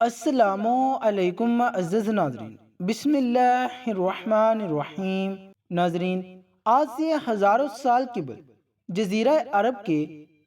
السلام علیکم معزز ناظرین، بسم اللہ الرحمن الرحیم۔ ناظرین، آج سے ہزاروں سال قبل جزیرہ عرب کے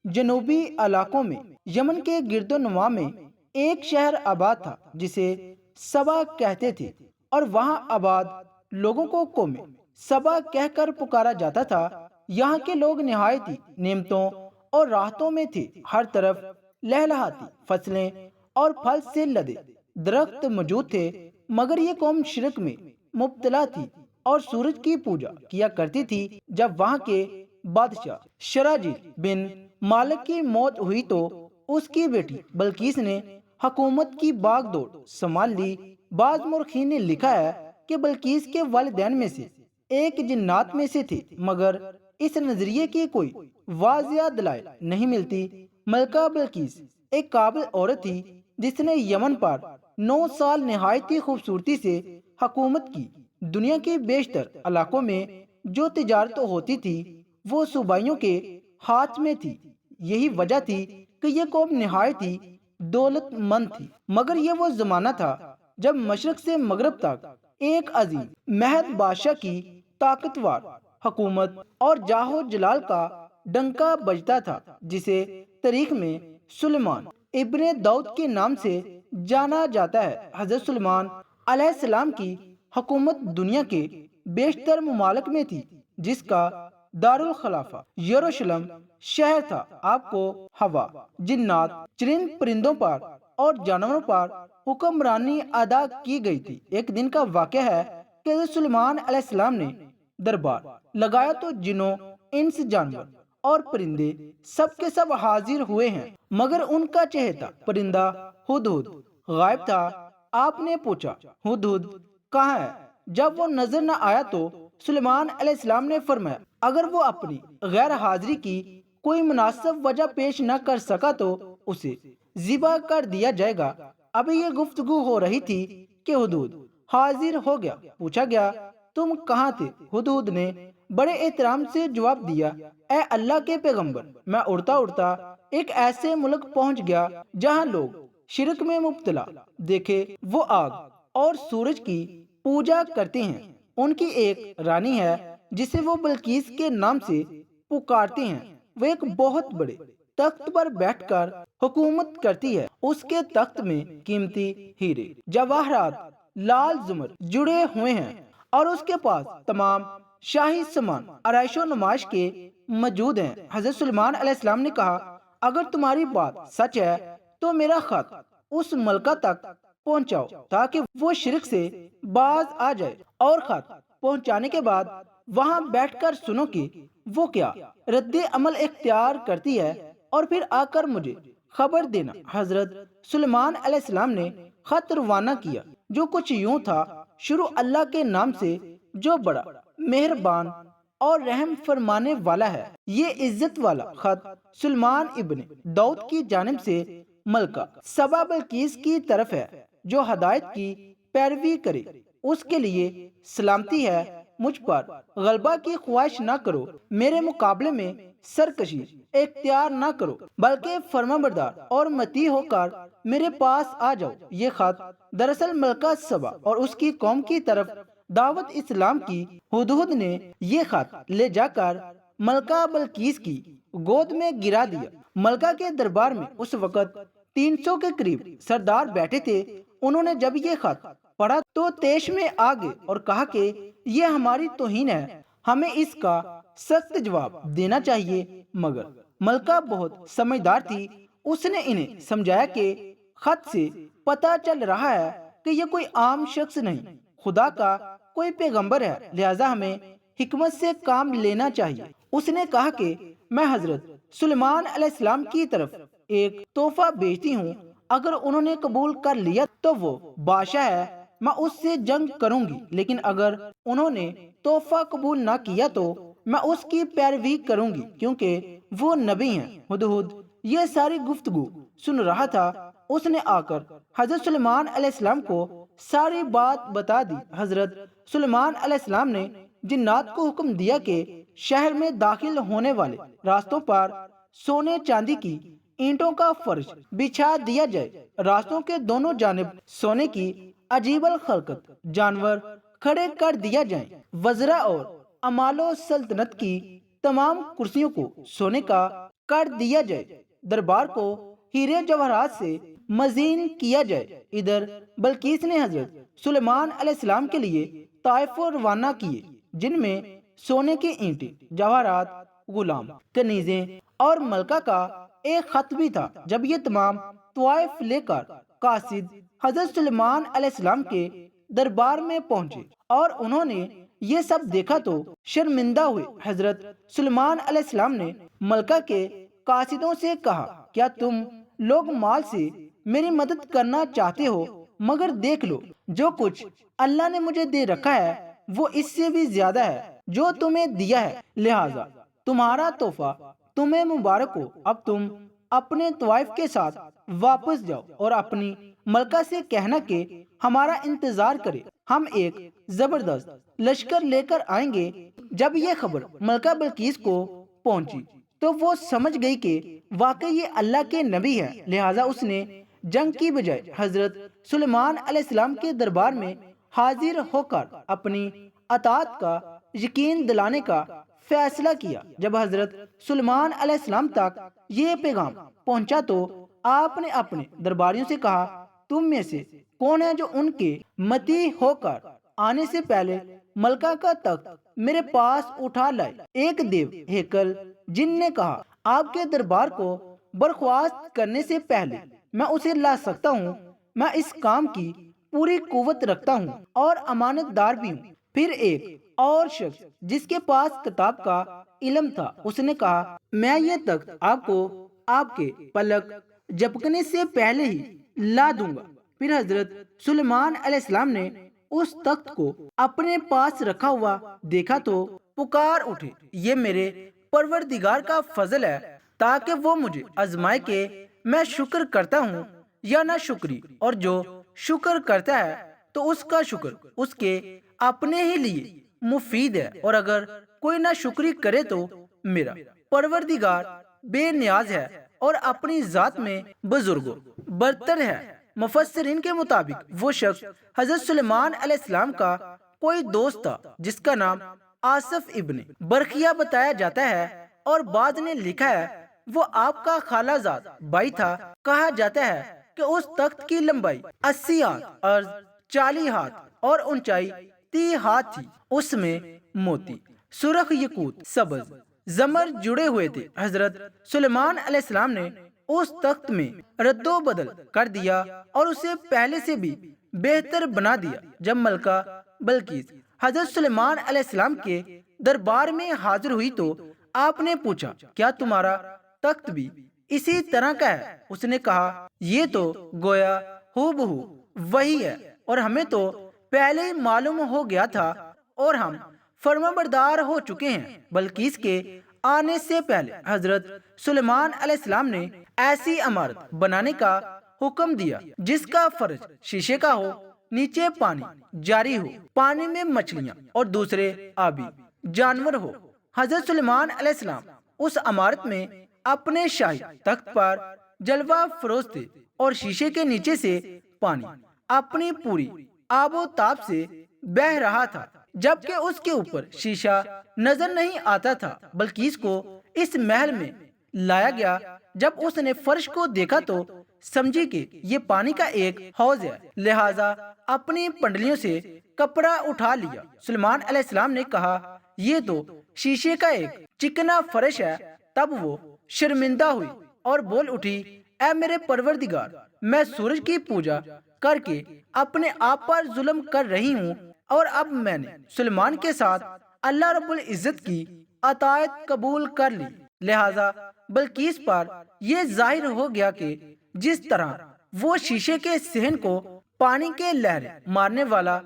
جنوبی علاقوں میں یمن کے گرد و نواح میں ایک شہر آباد تھا جسے سبا کہتے تھے، اور وہاں آباد لوگوں کو قوم سبا کہہ کر پکارا جاتا تھا۔ یہاں کے لوگ نہایت ہی نعمتوں اور راحتوں میں تھے، ہر طرف لہلہاتی فصلیں اور پھل سے لدے درخت موجود تھے، مگر یہ قوم شرک میں مبتلا تھی اور سورج کی پوجا کیا کرتی تھی۔ جب وہاں کے بادشاہ شراجیل بن مالک کی موت ہوئی تو اس کی بیٹی بلقیس نے حکومت کی باغ دوڑ سنبھال لی۔ بعض مورخین نے لکھا ہے کہ بلقیس کے والدین میں سے ایک جنات میں سے تھے، مگر اس نظریے کی کوئی واضح دلائل نہیں ملتی۔ ملکہ بلقیس ایک قابل عورت تھی جس نے یمن پر 9 سال نہایت ہی خوبصورتی سے حکومت کی۔ دنیا کے بیشتر علاقوں میں جو تجارت ہوتی تھی وہ صوبائیوں کے ہاتھ میں تھی۔ یہی وجہ تھی کہ یہ قوم نہایت ہی دولت مند تھی، مگر یہ وہ زمانہ تھا جب مشرق سے مغرب تک ایک عظیم مہد بادشاہ کی طاقتور حکومت اور جاہ و جلال کا ڈنکا بجتا تھا، جسے تاریخ میں سلیمان ابن داؤد کے نام سے جانا جاتا ہے۔ حضرت سلیمان علیہ السلام کی حکومت دنیا کے بیشتر ممالک میں تھی، جس کا دارالخلافہ یروشلم شہر تھا۔ آپ کو ہوا، جنات، چرند پرندوں پر اور جانوروں پر حکمرانی ادا کی گئی تھی۔ ایک دن کا واقعہ ہے کہ حضرت سلیمان علیہ السلام نے دربار لگایا تو جنوں، انس، جانور اور پرندے سب کے سب حاضر ہوئے ہیں، مگر ان کا چہیتا پرندہ ہدہد غائب تھا۔ آپ نے پوچھا، ہدہد کہاں ہے؟ جب وہ نظر نہ آیا تو سلیمان علیہ السلام نے فرمایا، اگر وہ اپنی غیر حاضری کی کوئی مناسب وجہ پیش نہ کر سکا تو اسے ذبح کر دیا جائے گا۔ ابھی یہ گفتگو ہو رہی تھی کہ ہدہد حاضر ہو گیا۔ پوچھا گیا، تم کہاں تھے؟ ہدہد نے بڑے احترام سے جواب دیا، اے اللہ کے پیغمبر، میں اڑتا اڑتا ایک ایسے ملک پہنچ گیا جہاں لوگ شرک میں مبتلا، دیکھے وہ آگ اور سورج کی پوجا کرتے ہیں۔ ان کی ایک رانی ہے جسے وہ بلقیس کے نام سے پکارتے ہیں۔ وہ ایک بہت بڑے تخت پر بیٹھ کر حکومت کرتی ہے۔ اس کے تخت میں قیمتی ہیرے جواہرات لال زمر جڑے ہوئے ہیں، اور اس کے پاس تمام شاہی سامان آرائش و نمائش کے موجود ہیں۔ حضرت سلیمان علیہ السلام نے کہا، اگر تمہاری بات سچ ہے تو میرا خط اس ملکہ تک پہنچاؤ تاکہ وہ شرک سے باز آ جائے، اور خط پہنچانے کے بعد وہاں بیٹھ کر سنو کہ وہ کیا رد عمل اختیار کرتی ہے، اور پھر آ کر مجھے خبر دینا۔ حضرت سلیمان علیہ السلام نے خط روانہ کیا، جو کچھ یوں تھا، شروع اللہ کے نام سے جو بڑا مہربان اور رحم فرمانے والا ہے۔ یہ عزت والا خط سلیمان ابن داؤد کی جانب سے ملکہ سبا بلقیس کی طرف ہے، جو ہدایت کی پیروی کرے اس کے لیے سلامتی ہے۔ مجھ پر غلبہ کی خواہش نہ کرو، میرے مقابلے میں سرکشی اختیار نہ کرو، بلکہ فرمانبردار اور مطیع ہو کر میرے پاس آ جاؤ۔ یہ خط دراصل ملکہ سبا اور اس کی قوم کی طرف دعوت اسلام کی۔ ہدہد نے یہ خط لے جا کر ملکہ بلقیس کی گود میں گرا دیا۔ ملکہ کے دربار میں اس وقت 300 کے قریب سردار بیٹھے تھے۔ انہوں نے جب یہ خط پڑھا تو طیش میں آ گئے اور کہا کہ یہ ہماری توہین ہے، ہمیں اس کا سخت جواب دینا چاہیے۔ مگر ملکہ بہت سمجھدار تھی، اس نے انہیں سمجھایا کہ خط سے پتہ چل رہا ہے کہ یہ کوئی عام شخص نہیں، خدا کا کوئی پیغمبر ہے، لہٰذا ہمیں حکمت سے کام لینا چاہیے۔ اس نے کہا کہ میں حضرت سلیمان علیہ السلام کی طرف ایک تحفہ بھیجتی ہوں، اگر انہوں نے قبول کر لیا تو وہ بادشاہ ہے، میں اس سے جنگ کروں گی، لیکن اگر انہوں نے تحفہ قبول نہ کیا تو میں اس کی پیروی کروں گی، کیونکہ وہ نبی ہیں۔ ہدہد یہ ساری گفتگو سن رہا تھا۔ اس نے آ کر حضرت سلیمان علیہ السلام کو ساری بات بتا دی۔ حضرت سلیمان علیہ السلام نے جنات کو حکم دیا کہ شہر میں داخل ہونے والے راستوں پر سونے چاندی کی اینٹوں کا فرش بچھا دیا جائے، راستوں کے دونوں جانب سونے کی عجیب الخلقت جانور کھڑے کر دیا جائیں، وزراء اور امال و سلطنت کی تمام کرسیوں کو سونے کا کر دیا جائے، دربار کو ہیرے جواہرات سے مزین کیا جائے۔ ادھر بلقیس نے حضرت سلیمان علیہ السلام کے لیے طائف روانہ کیے، جن میں سونے کی اینٹیں، جواہرات، غلام، کنیزیں اور ملکہ کا ایک خط بھی تھا۔ جب یہ تمام طوائف لے کر قاصد حضرت سلیمان علیہ السلام کے دربار میں پہنچے اور انہوں نے یہ سب دیکھا تو شرمندہ ہوئے۔ حضرت سلیمان علیہ السلام نے ملکہ کے قاصدوں سے کہا، کیا تم لوگ مال سے میری مدد کرنا چاہتے ہو؟ مگر دیکھ لو، جو کچھ اللہ نے مجھے دے رکھا ہے وہ اس سے بھی زیادہ ہے جو تمہیں دیا ہے، لہٰذا تمہارا تحفہ تمہیں مبارک ہو۔ اب تم اپنے طوائف کے ساتھ واپس جاؤ اور اپنی ملکہ سے کہنا کہ ہمارا انتظار کرے، ہم ایک زبردست لشکر لے کر آئیں گے۔ جب یہ خبر ملکہ بلقیس کو پہنچی تو وہ سمجھ گئی کہ واقعی یہ اللہ کے نبی ہے، لہٰذا اس نے جنگ کی بجائے حضرت سلیمان علیہ السلام کے دربار میں حاضر ہو کر اپنی اطاعت کا یقین دلانے کا فیصلہ کیا۔ جب حضرت سلیمان علیہ السلام تک یہ پیغام پہنچا تو آپ نے اپنے درباریوں سے کہا، تم میں سے کون ہے جو ان کے متی ہو کر آنے سے پہلے ملکہ کا تخت میرے پاس اٹھا لائے؟ ایک دیو ہیکل جن نے کہا، آپ کے دربار کو برخواست کرنے سے پہلے میں اسے لا سکتا ہوں، میں اس کام کی پوری قوت رکھتا ہوں اور امانت دار بھی ہوں۔ پھر ایک اور شخص جس کے پاس کتاب کا علم تھا، اس نے کہا، میں یہ تخت آپ کو آپ کے پلک جھپکنے سے پہلے ہی لا دوں گا۔ پھر حضرت سلیمان علیہ السلام نے اس تخت کو اپنے پاس رکھا ہوا دیکھا تو پکار اٹھے، یہ میرے پروردگار کا فضل ہے تاکہ وہ مجھے آزمائے کہ میں شکر کرتا ہوں یا نہ شکری، اور جو شکر کرتا ہے تو اس کا شکر اس کے اپنے ہی لیے مفید ہے، اور اگر کوئی نہ شکری کرے تو میرا پروردگار بے نیاز ہے اور اپنی ذات میں بزرگ و برتر ہے۔ مفسرین کے مطابق وہ شخص حضرت سلیمان علیہ السلام کا کوئی دوست تھا جس کا نام آصف ابن برقیہ بتایا جاتا ہے، اور بعض نے لکھا ہے وہ آپ کا خالہ زاد بھائی تھا۔ کہا جاتا ہے کہ اس تخت کی لمبائی 80 ہاتھ، عرض 40 ہاتھ اور اونچائی 30 ہاتھ تھی۔ اس میں موتی، سرخ یاقوت، سبز زمر جڑے ہوئے تھے۔ حضرت سلیمان علیہ السلام نے اس تخت میں رد و بدل کر دیا اور اسے پہلے سے بھی بہتر بنا دیا۔ جب ملکہ بلقیس حضرت سلیمان علیہ السلام کے دربار میں حاضر ہوئی تو آپ نے پوچھا، کیا تمہارا تخت بھی اسی طرح کا ہے؟ اس نے کہا، یہ تو گویا ہو بہو وہی ہے، اور ہمیں تو پہلے ہی معلوم ہو گیا تھا اور ہم فرمانبردار ہو چکے ہیں۔ بلقیس کے آنے سے پہلے حضرت سلیمان علیہ السلام نے ایسی عمارت بنانے کا حکم دیا جس کا فرش شیشے کا ہو، نیچے پانی جاری ہو، پانی میں مچھلیاں اور دوسرے آبی جانور ہو۔ حضرت سلیمان علیہ السلام اس عمارت میں اپنے شاہی تخت پر جلوہ فروز تھے، اور شیشے کے نیچے سے پانی اپنی پوری آب و تاب سے بہ رہا تھا، جبکہ اس کے اوپر شیشہ نظر نہیں آتا تھا۔ بلقیس کو اس محل میں لایا گیا۔ جب اس نے فرش کو دیکھا تو سمجھی کہ یہ پانی کا ایک حوض ہے، لہٰذا اپنی پنڈلیوں سے کپڑا اٹھا لیا۔ سلیمان علیہ السلام نے کہا، یہ تو شیشے کا ایک چکنا فرش ہے۔ تب وہ شرمندہ ہوئی اور بول اٹھی، اے میرے پروردگار، میں سورج کی پوجا کر کے اپنے آپ پر ظلم کر رہی ہوں، اور اب میں نے سلیمان کے ساتھ اللہ رب العزت کی اطاعت قبول کر لی، لہٰذا بلقیس پر یہ ظاہر ہو گیا کہ جس طرح وہ شیشے کے صحن کو پانی کے لہریں مارنے والا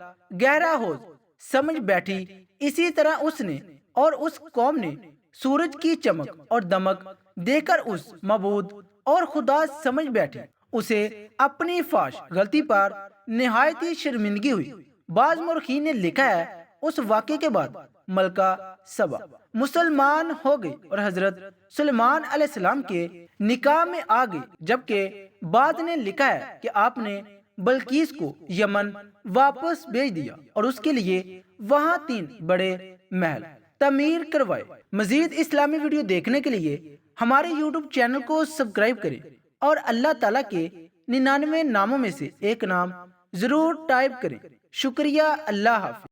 گہرا حوض سمجھ بیٹھی، اسی طرح اس نے اور اس قوم نے سورج کی چمک اور دمک دیکھ کر اس معبود اور خدا سمجھ بیٹھے۔ اسے اپنی فاش غلطی پر نہایت ہی شرمندگی ہوئی۔ بعض مورخین نے لکھا ہے اس واقعے کے بعد ملکہ سبا مسلمان ہو گئی اور حضرت سلیمان علیہ السلام کے نکاح میں آ گئی، جبکہ بعد نے لکھا ہے کہ آپ نے بلقیس کو یمن واپس بھیج دیا اور اس کے لیے وہاں 3 بڑے محل تعمیر کروائے۔ مزید اسلامی ویڈیو دیکھنے کے لیے ہمارے یوٹیوب چینل کو سبسکرائب کریں اور اللہ تعالیٰ کے 99 ناموں میں سے ایک نام ضرور ٹائپ کریں۔ شکریہ، اللہ حافظ۔